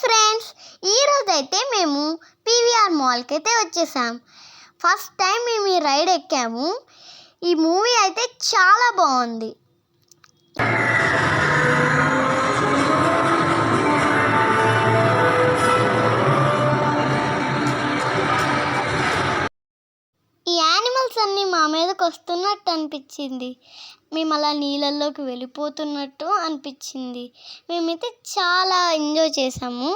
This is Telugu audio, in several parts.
ఫ్రెండ్స్, ఈరోజైతే మేము పీవీఆర్ మాల్కి అయితే వచ్చేసాం. ఫస్ట్ టైం మేము ఈ రైడ్ ఎక్కాము. ఈ మూవీ అయితే చాలా బాగుంది. ఈ యానిమల్స్ అన్నీ మా మీదకి వస్తున్నట్టు అనిపించింది. మేము అలా నీళ్ళల్లోకి వెళ్ళిపోతున్నట్టు అనిపించింది. మేమైతే చాలా ఎంజాయ్ చేసాము.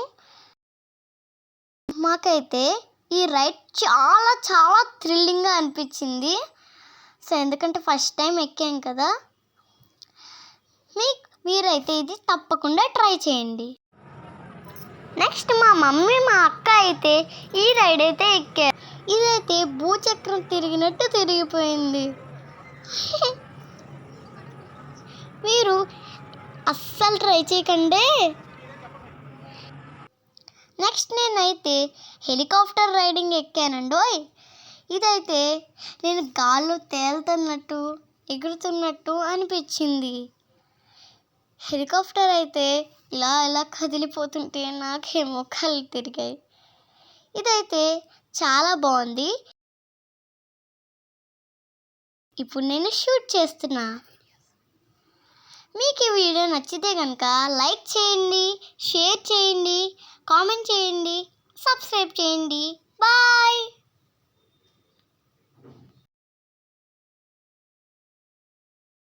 మాకైతే ఈ రైడ్ చాలా చాలా థ్రిల్లింగ్గా అనిపించింది. సో ఎందుకంటే ఫస్ట్ టైం ఎక్కాం కదా. మీరైతే ఇది తప్పకుండా ట్రై చేయండి. నెక్స్ట్ మా మమ్మీ మా అక్క అయితే ఈ రైడ్ అయితే ఎక్కారు. ఇదైతే భూచక్రం తిరిగినట్టు తిరిగిపోయింది. మీరు అస్సలు ట్రై చేయకండి. నెక్స్ట్ నేనైతే హెలికాప్టర్ రైడింగ్ ఎక్కానండోయ్. ఇదైతే నేను గాల్లో తేలుతున్నట్టు ఎగురుతున్నట్టు అనిపించింది. హెలికాప్టర్ అయితే ఇలా ఇలా కదిలిపోతుంటే నాకేమో కళ్ళు తిరిగాయి. ఇదైతే చాలా బాగుంది. ఇప్పుడు నేను షూట్ చేస్తున్నా. మీకు ఈ వీడియో నచ్చితే కనుక లైక్ చేయండి, షేర్ చేయండి, కామెంట్ చేయండి, సబ్స్క్రైబ్ చేయండి. బాయ్.